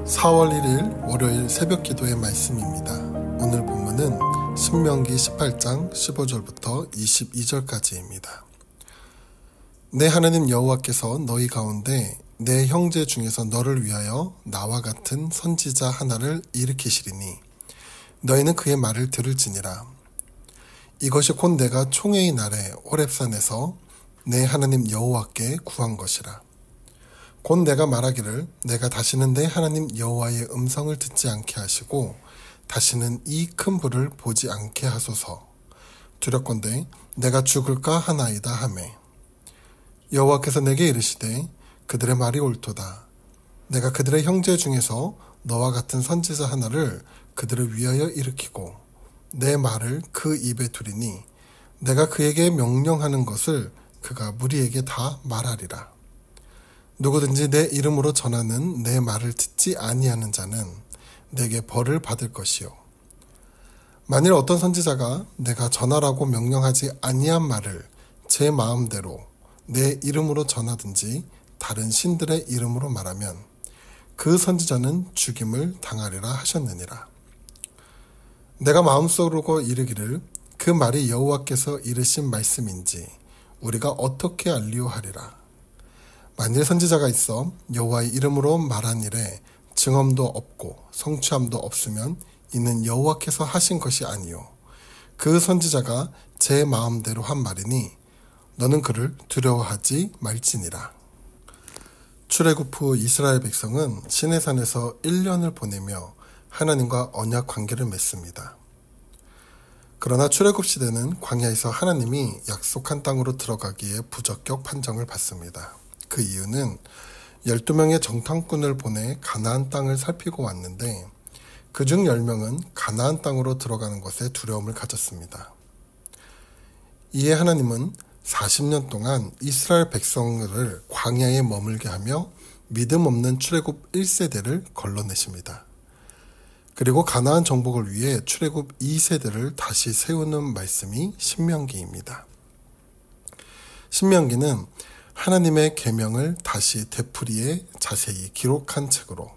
4월 1일 월요일 새벽 기도의 말씀입니다. 오늘 본문은 신명기 18장 15절부터 22절까지입니다. 내 하나님 여호와께서 너희 가운데 내 형제 중에서 너를 위하여 나와 같은 선지자 하나를 일으키시리니 너희는 그의 말을 들을지니라. 이것이 곧 내가 총회의 날에 호렙산에서 내 하나님 여호와께 구한 것이라. 곧 내가 말하기를 내가 다시는 내 하나님 여호와의 음성을 듣지 않게 하시고 다시는 이 큰 불을 보지 않게 하소서. 두렵건대 내가 죽을까 하나이다 하매 여호와께서 내게 이르시되 그들의 말이 옳도다. 내가 그들의 형제 중에서 너와 같은 선지자 하나를 그들을 위하여 일으키고 내 말을 그 입에 두리니 내가 그에게 명령하는 것을 그가 무리에게 다 말하리라. 누구든지 내 이름으로 전하는 내 말을 듣지 아니하는 자는 내게 벌을 받을 것이요. 만일 어떤 선지자가 내가 전하라고 명령하지 아니한 말을 제 마음대로 내 이름으로 전하든지 다른 신들의 이름으로 말하면 그 선지자는 죽임을 당하리라 하셨느니라. 내가 마음속으로 이르기를 그 말이 여호와께서 이르신 말씀인지 우리가 어떻게 알리오 하리라. 만일 선지자가 있어 여호와의 이름으로 말한 일에 증언도 없고 성취함도 없으면 이는 여호와께서 하신 것이 아니요 그 선지자가 제 마음대로 한 말이니 너는 그를 두려워하지 말지니라. 출애굽 후 이스라엘 백성은 시내산에서 1년을 보내며 하나님과 언약 관계를 맺습니다. 그러나 출애굽 시대는 광야에서 하나님이 약속한 땅으로 들어가기에 부적격 판정을 받습니다. 그 이유는 12명의 정탐꾼을 보내 가나안 땅을 살피고 왔는데 그중 10명은 가나안 땅으로 들어가는 것에 두려움을 가졌습니다. 이에 하나님은 40년 동안 이스라엘 백성을 광야에 머물게 하며 믿음 없는 출애굽 1세대를 걸러내십니다. 그리고 가나안 정복을 위해 출애굽 2세대를 다시 세우는 말씀이 신명기입니다. 신명기는 하나님의 계명을 다시 되풀이해 자세히 기록한 책으로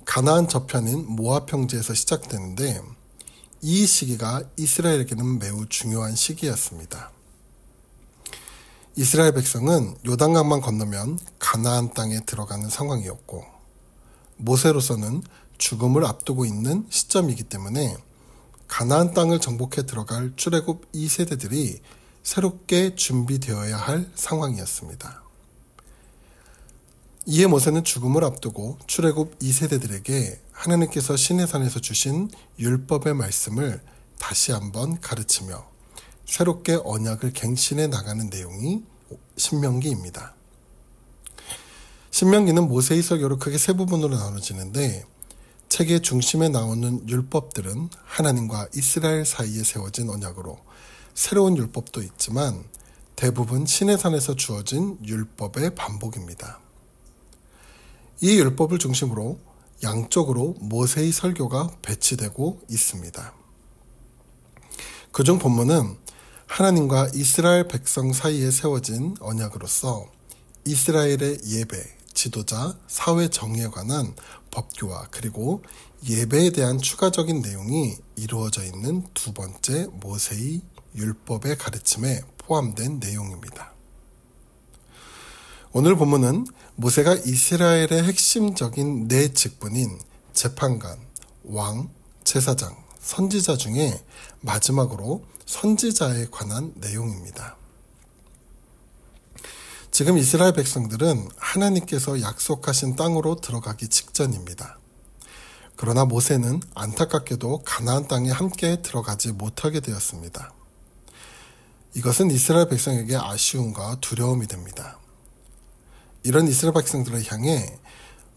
가나안 저편인 모압 평지에서 시작되는데 이 시기가 이스라엘에게는 매우 중요한 시기였습니다. 이스라엘 백성은 요단강만 건너면 가나안 땅에 들어가는 상황이었고 모세로서는 죽음을 앞두고 있는 시점이기 때문에 가나안 땅을 정복해 들어갈 출애굽 2세대들이 새롭게 준비되어야 할 상황이었습니다. 이에 모세는 죽음을 앞두고 출애굽 2세대들에게 하나님께서 시내산에서 주신 율법의 말씀을 다시 한번 가르치며 새롭게 언약을 갱신해 나가는 내용이 신명기입니다. 신명기는 모세의 설교로 크게 세 부분으로 나눠지는데 책의 중심에 나오는 율법들은 하나님과 이스라엘 사이에 세워진 언약으로 새로운 율법도 있지만 대부분 시내산에서 주어진 율법의 반복입니다. 이 율법을 중심으로 양쪽으로 모세의 설교가 배치되고 있습니다. 그중 본문은 하나님과 이스라엘 백성 사이에 세워진 언약으로서 이스라엘의 예배, 지도자, 사회 정의에 관한 법규와 그리고 예배에 대한 추가적인 내용이 이루어져 있는 두 번째 모세의 율법의 가르침에 포함된 내용입니다. 오늘 본문은 모세가 이스라엘의 핵심적인 네 직분인 재판관, 왕, 제사장, 선지자 중에 마지막으로 선지자에 관한 내용입니다. 지금 이스라엘 백성들은 하나님께서 약속하신 땅으로 들어가기 직전입니다. 그러나 모세는 안타깝게도 가나안 땅에 함께 들어가지 못하게 되었습니다. 이것은 이스라엘 백성에게 아쉬움과 두려움이 됩니다. 이런 이스라엘 백성들을 향해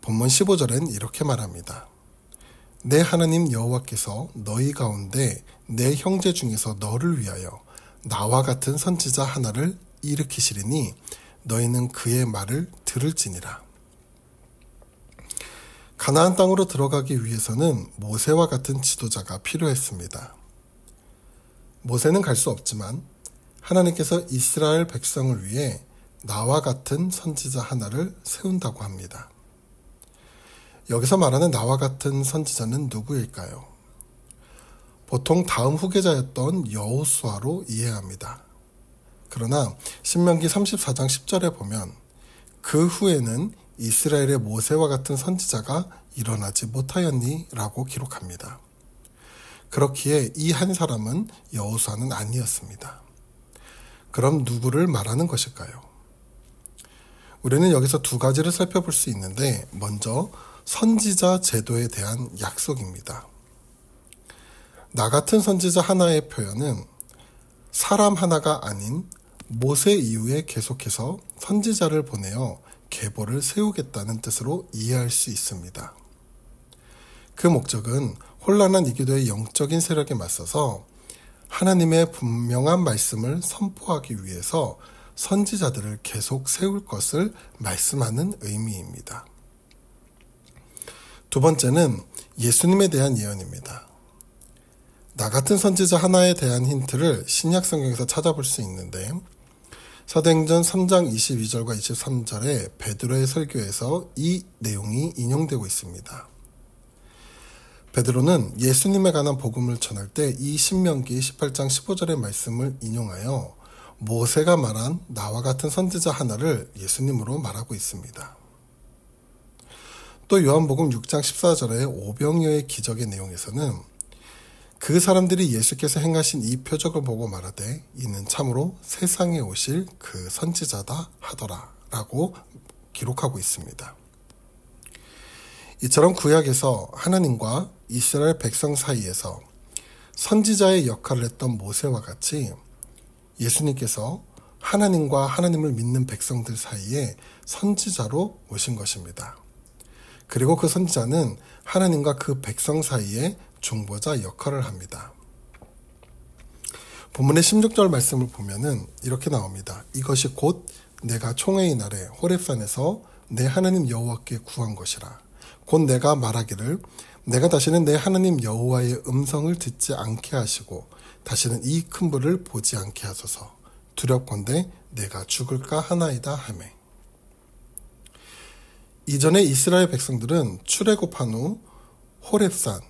본문 15절엔 이렇게 말합니다. 내 하나님 여호와께서 너희 가운데 내 형제 중에서 너를 위하여 나와 같은 선지자 하나를 일으키시리니 너희는 그의 말을 들을지니라. 가나안 땅으로 들어가기 위해서는 모세와 같은 지도자가 필요했습니다. 모세는 갈 수 없지만 하나님께서 이스라엘 백성을 위해 나와 같은 선지자 하나를 세운다고 합니다. 여기서 말하는 나와 같은 선지자는 누구일까요? 보통 다음 후계자였던 여호수아로 이해합니다. 그러나 신명기 34장 10절에 보면 그 후에는 이스라엘의 모세와 같은 선지자가 일어나지 못하였니? 라고 기록합니다. 그렇기에 이 한 사람은 여호수아는 아니었습니다. 그럼 누구를 말하는 것일까요? 우리는 여기서 두 가지를 살펴볼 수 있는데 먼저 선지자 제도에 대한 약속입니다. 나 같은 선지자 하나의 표현은 사람 하나가 아닌 모세 이후에 계속해서 선지자를 보내어 계보를 세우겠다는 뜻으로 이해할 수 있습니다. 그 목적은 혼란한 이교도의 영적인 세력에 맞서서 하나님의 분명한 말씀을 선포하기 위해서 선지자들을 계속 세울 것을 말씀하는 의미입니다. 두 번째는 예수님에 대한 예언입니다. 나 같은 선지자 하나에 대한 힌트를 신약 성경에서 찾아볼 수 있는데 사도행전 3장 22절과 23절에 베드로의 설교에서 이 내용이 인용되고 있습니다. 베드로는 예수님에 관한 복음을 전할 때 이 신명기 18장 15절의 말씀을 인용하여 모세가 말한 나와 같은 선지자 하나를 예수님으로 말하고 있습니다. 또 요한복음 6장 14절의 오병이어의 기적의 내용에서는 그 사람들이 예수께서 행하신 이 표적을 보고 말하되 이는 참으로 세상에 오실 그 선지자다 하더라 라고 기록하고 있습니다. 이처럼 구약에서 하나님과 이스라엘 백성 사이에서 선지자의 역할을 했던 모세와 같이 예수님께서 하나님과 하나님을 믿는 백성들 사이에 선지자로 오신 것입니다. 그리고 그 선지자는 하나님과 그 백성 사이에 중보자 역할을 합니다. 본문의 16절 말씀을 보면은 이렇게 나옵니다. 이것이 곧 내가 총회의 날에 호렙산에서 내 하나님 여호와께 구한 것이라. 곧 내가 말하기를 내가 다시는 내 하나님 여호와의 음성을 듣지 않게 하시고 다시는 이 큰 불을 보지 않게 하소서. 두렵건대 내가 죽을까 하나이다 하매. 이전에 이스라엘 백성들은 출애굽한 후 호렙산,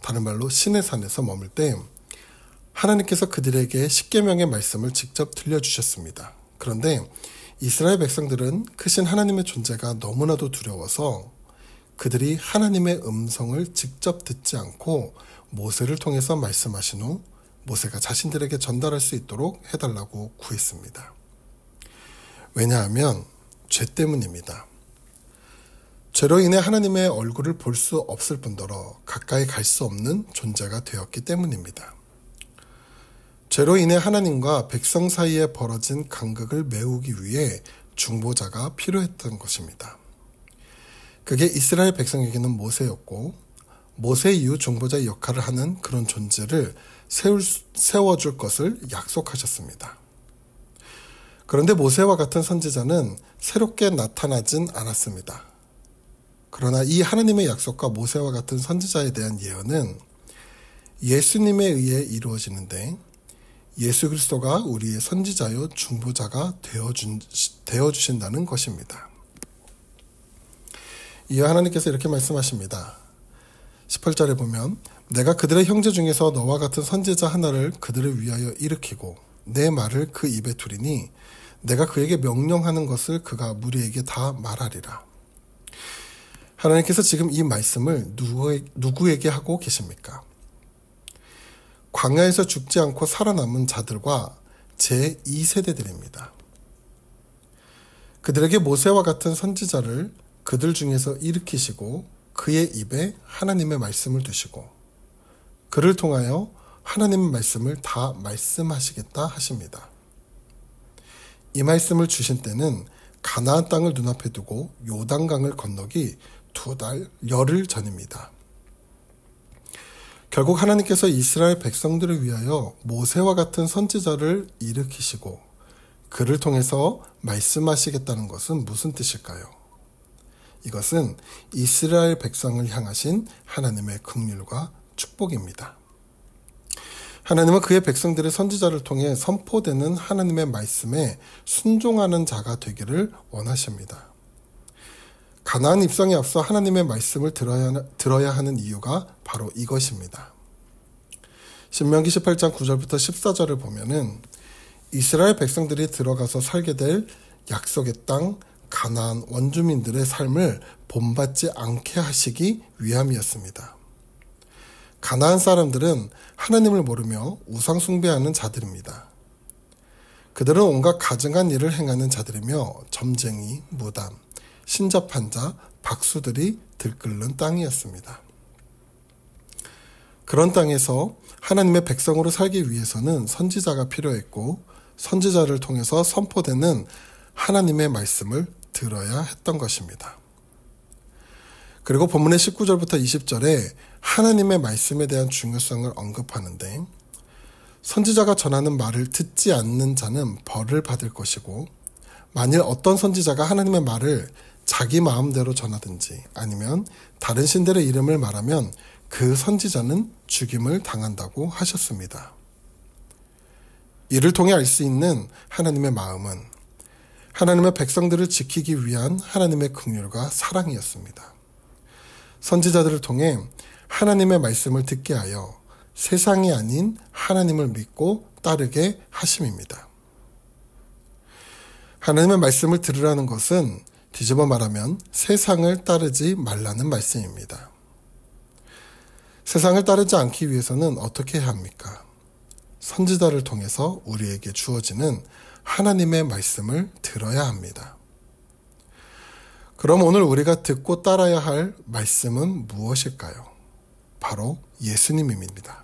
다른 말로 신의 산에서 머물 때 하나님께서 그들에게 십계명의 말씀을 직접 들려주셨습니다. 그런데 이스라엘 백성들은 크신 하나님의 존재가 너무나도 두려워서 그들이 하나님의 음성을 직접 듣지 않고 모세를 통해서 말씀하신 후 모세가 자신들에게 전달할 수 있도록 해달라고 구했습니다. 왜냐하면 죄 때문입니다. 죄로 인해 하나님의 얼굴을 볼 수 없을 뿐더러 가까이 갈 수 없는 존재가 되었기 때문입니다. 죄로 인해 하나님과 백성 사이에 벌어진 간극을 메우기 위해 중보자가 필요했던 것입니다. 그게 이스라엘 백성에게는 모세였고 모세 이후 중보자의 역할을 하는 그런 존재를 세워줄 것을 약속하셨습니다. 그런데 모세와 같은 선지자는 새롭게 나타나진 않았습니다. 그러나 이 하나님의 약속과 모세와 같은 선지자에 대한 예언은 예수님에 의해 이루어지는데 예수 그리스도가 우리의 선지자요 중보자가 되어주신다는 것입니다. 이어 하나님께서 이렇게 말씀하십니다. 18절에 보면 내가 그들의 형제 중에서 너와 같은 선지자 하나를 그들을 위하여 일으키고 내 말을 그 입에 두리니 내가 그에게 명령하는 것을 그가 무리에게 다 말하리라. 하나님께서 지금 이 말씀을 누구에게 하고 계십니까? 광야에서 죽지 않고 살아남은 자들과 제2세대들입니다. 그들에게 모세와 같은 선지자를 그들 중에서 일으키시고 그의 입에 하나님의 말씀을 두시고 그를 통하여 하나님의 말씀을 다 말씀하시겠다 하십니다. 이 말씀을 주신 때는 가나안 땅을 눈앞에 두고 요단강을 건너기 2달 열흘 전입니다. 결국 하나님께서 이스라엘 백성들을 위하여 모세와 같은 선지자를 일으키시고 그를 통해서 말씀하시겠다는 것은 무슨 뜻일까요? 이것은 이스라엘 백성을 향하신 하나님의 긍휼과 축복입니다. 하나님은 그의 백성들의 선지자를 통해 선포되는 하나님의 말씀에 순종하는 자가 되기를 원하십니다. 가나안 입성에 앞서 하나님의 말씀을 들어야 하는 이유가 바로 이것입니다. 신명기 18장 9절부터 14절을 보면은 이스라엘 백성들이 들어가서 살게 될 약속의 땅 가나안 원주민들의 삶을 본받지 않게 하시기 위함이었습니다. 가나안 사람들은 하나님을 모르며 우상 숭배하는 자들입니다. 그들은 온갖 가증한 일을 행하는 자들이며 점쟁이, 무담, 신접한 자, 박수들이 들끓는 땅이었습니다. 그런 땅에서 하나님의 백성으로 살기 위해서는 선지자가 필요했고 선지자를 통해서 선포되는 하나님의 말씀을 들어야 했던 것입니다. 그리고 본문의 19절부터 20절에 하나님의 말씀에 대한 중요성을 언급하는데 선지자가 전하는 말을 듣지 않는 자는 벌을 받을 것이고 만일 어떤 선지자가 하나님의 말을 자기 마음대로 전하든지 아니면 다른 신들의 이름을 말하면 그 선지자는 죽임을 당한다고 하셨습니다. 이를 통해 알 수 있는 하나님의 마음은 하나님의 백성들을 지키기 위한 하나님의 긍휼과 사랑이었습니다. 선지자들을 통해 하나님의 말씀을 듣게 하여 세상이 아닌 하나님을 믿고 따르게 하심입니다. 하나님의 말씀을 들으라는 것은 뒤집어 말하면 세상을 따르지 말라는 말씀입니다. 세상을 따르지 않기 위해서는 어떻게 해야 합니까? 선지자를 통해서 우리에게 주어지는 하나님의 말씀을 들어야 합니다. 그럼 오늘 우리가 듣고 따라야 할 말씀은 무엇일까요? 바로 예수님입니다.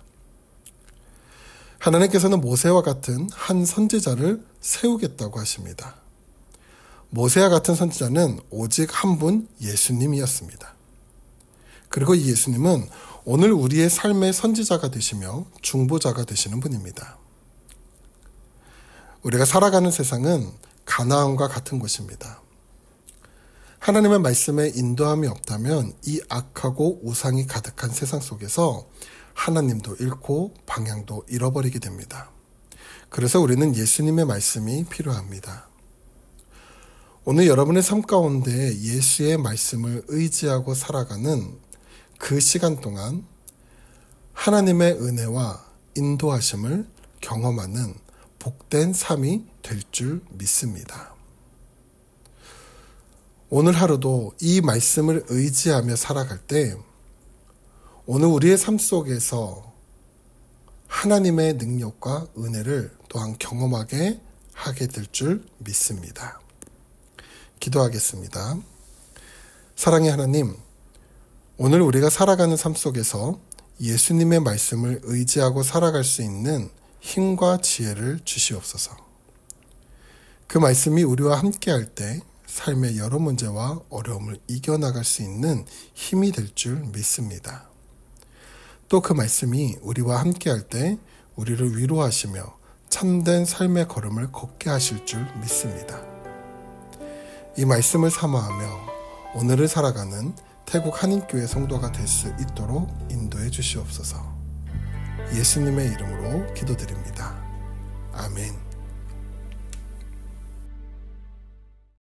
하나님께서는 모세와 같은 한 선지자를 세우겠다고 하십니다. 모세와 같은 선지자는 오직 한 분 예수님이었습니다. 그리고 이 예수님은 오늘 우리의 삶의 선지자가 되시며 중보자가 되시는 분입니다. 우리가 살아가는 세상은 가나안과 같은 곳입니다. 하나님의 말씀에 인도함이 없다면 이 악하고 우상이 가득한 세상 속에서 하나님도 잃고 방향도 잃어버리게 됩니다. 그래서 우리는 예수님의 말씀이 필요합니다. 오늘 여러분의 삶 가운데 예수의 말씀을 의지하고 살아가는 그 시간 동안 하나님의 은혜와 인도하심을 경험하는 복된 삶이 될 줄 믿습니다. 오늘 하루도 이 말씀을 의지하며 살아갈 때 오늘 우리의 삶 속에서 하나님의 능력과 은혜를 또한 경험하게 하게 될 줄 믿습니다. 기도하겠습니다. 사랑의 하나님, 오늘 우리가 살아가는 삶 속에서 예수님의 말씀을 의지하고 살아갈 수 있는 힘과 지혜를 주시옵소서. 그 말씀이 우리와 함께할 때 삶의 여러 문제와 어려움을 이겨나갈 수 있는 힘이 될 줄 믿습니다. 또 그 말씀이 우리와 함께할 때 우리를 위로하시며 참된 삶의 걸음을 걷게 하실 줄 믿습니다. 이 말씀을 사모하며 오늘을 살아가는 태국 한인교회 성도가 될 수 있도록 인도해 주시옵소서. 예수님의 이름으로 기도드립니다. 아멘.